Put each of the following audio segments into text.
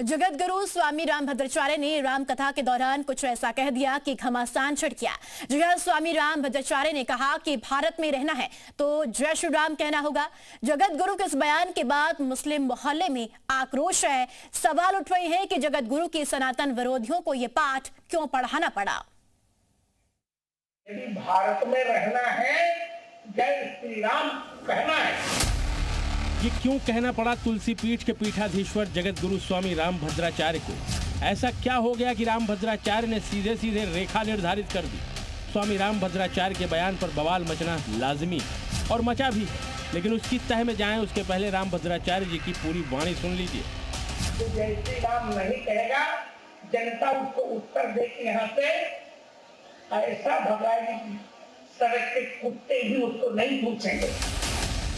जगत गुरु स्वामी रामभद्राचार्य ने राम कथा के दौरान कुछ ऐसा कह दिया कि घमासान छिड़ गया। जगत स्वामी रामभद्राचार्य ने कहा कि भारत में रहना है तो जय श्री राम कहना होगा। जगत गुरु के इस बयान के बाद मुस्लिम मोहल्ले में आक्रोश है। सवाल उठ रहे हैं कि जगत गुरु के सनातन विरोधियों को यह पाठ क्यों पढ़ाना पड़ा। यदि भारत में रहना है जय श्री राम कहना है। ये क्यों कहना पड़ा तुलसी पीठ के पीठाधीश्वर जगत गुरु स्वामी रामभद्राचार्य को? ऐसा क्या हो गया कि रामभद्राचार्य ने सीधे सीधे रेखा निर्धारित कर दी? स्वामी रामभद्राचार्य के बयान पर बवाल मचना लाजमी और मचा भी है, लेकिन उसकी तह में जाएं उसके पहले रामभद्राचार्य जी की पूरी वाणी सुन लीजिए। तो जय श्री राम नहीं कहेगा, जनता उसको उत्तर दे के यहाँ से ऐसा भगाएगी, सड़क के कुत्ते भी उसको नहीं पूछेंगे।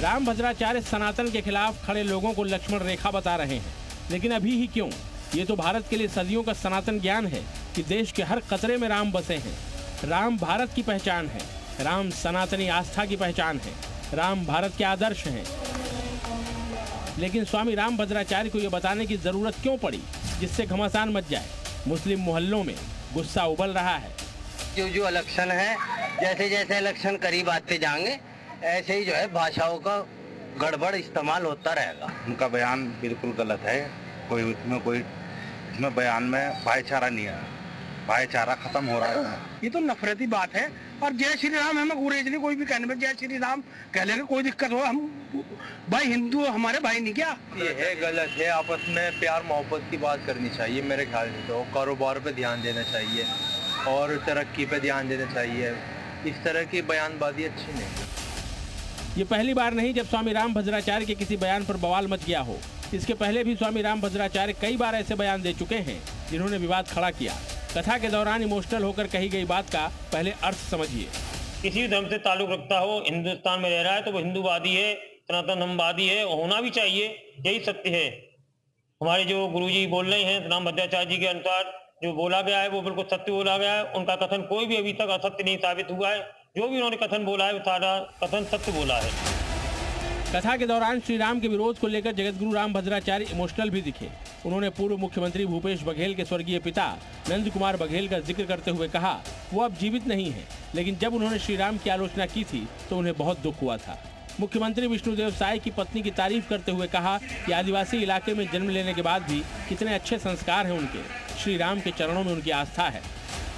रामभद्राचार्य सनातन के खिलाफ खड़े लोगों को लक्ष्मण रेखा बता रहे हैं, लेकिन अभी ही क्यों? ये तो भारत के लिए सदियों का सनातन ज्ञान है कि देश के हर कतरे में राम बसे हैं। राम भारत की पहचान है, राम सनातनी आस्था की पहचान है, राम भारत के आदर्श हैं। लेकिन स्वामी रामभद्राचार्य को ये बताने की जरूरत क्यों पड़ी जिससे घमासान मच जाए? मुस्लिम मोहल्लों में गुस्सा उबल रहा है। जो इलेक्शन है, जैसे जैसे इलेक्शन करीब आते जाएंगे ऐसे ही जो है भाषाओं का गड़बड़ इस्तेमाल होता रहेगा। उनका बयान बिल्कुल गलत है। इसमें बयान में भाईचारा नहीं है, भाईचारा खत्म हो रहा है। ये तो नफरती बात है। और जय श्री राम हमें गुरेज नहीं, कोई भी कहने में जय श्री राम कह लेंगे, कोई दिक्कत हो। हम भाई हिंदू हमारे भाई नहीं क्या? ये है गलत है। आपस में प्यार मोहब्बत की बात करनी चाहिए मेरे ख्याल से। तो कारोबार पे ध्यान देना चाहिए और तरक्की पे ध्यान देना चाहिए। इस तरह की बयानबाजी अच्छी नहीं। ये पहली बार नहीं जब स्वामी रामभद्राचार्य के किसी बयान पर बवाल मच गया हो। इसके पहले भी स्वामी रामभद्राचार्य कई बार ऐसे बयान दे चुके हैं जिन्होंने विवाद खड़ा किया। कथा के दौरान इमोशनल होकर कही गई बात का पहले अर्थ समझिए। किसी धर्म से ताल्लुक रखता हो, हिंदुस्तान में रह रहा है तो वो हिंदूवादी है, सनातन धर्मवादी है, होना भी चाहिए, यही सत्य है। हमारे जो गुरुजी बोल रहे हैं रामभद्राचार्य जी के अनुसार जो बोला गया है वो बिल्कुल सत्य बोला गया है। उनका कथन कोई भी अभी तक असत्य नहीं साबित हुआ है। जो भी उन्होंने कथन बोला है वो सारा कथन सत्य बोला है। कथा के दौरान श्री राम के विरोध को लेकर जगत गुरु रामभद्राचार्य इमोशनल भी दिखे। उन्होंने पूर्व मुख्यमंत्री भूपेश बघेल के स्वर्गीय पिता नंद कुमार बघेल का जिक्र करते हुए कहा वो अब जीवित नहीं है, लेकिन जब उन्होंने श्री राम की आलोचना की थी तो उन्हें बहुत दुख हुआ था। मुख्यमंत्री विष्णुदेव साय की पत्नी की तारीफ करते हुए कहा कि आदिवासी इलाके में जन्म लेने के बाद भी कितने अच्छे संस्कार हैं उनके। श्री राम के चरणों में उनकी आस्था है।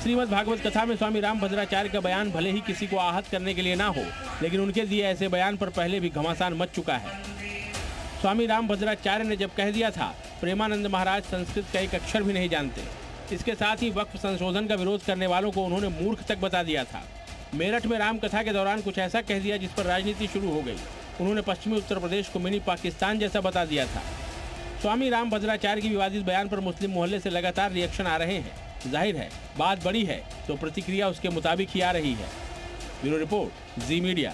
श्रीमद् भागवत कथा में स्वामी रामभद्राचार्य का बयान भले ही किसी को आहत करने के लिए ना हो, लेकिन उनके दिए ऐसे बयान पर पहले भी घमासान मच चुका है। स्वामी रामभद्राचार्य ने जब कह दिया था प्रेमानंद महाराज संस्कृत का एक अक्षर भी नहीं जानते। इसके साथ ही वक्फ संशोधन का विरोध करने वालों को उन्होंने मूर्ख तक बता दिया था। मेरठ में राम कथा के दौरान कुछ ऐसा कह दिया जिस पर राजनीति शुरू हो गई। उन्होंने पश्चिमी उत्तर प्रदेश को मिनी पाकिस्तान जैसा बता दिया था। स्वामी रामभद्राचार्य की विवादित बयान पर मुस्लिम मोहल्ले से लगातार रिएक्शन आ रहे हैं। जाहिर है बात बड़ी है तो प्रतिक्रिया उसके मुताबिक ही आ रही है। ब्यूरो रिपोर्ट, जी मीडिया।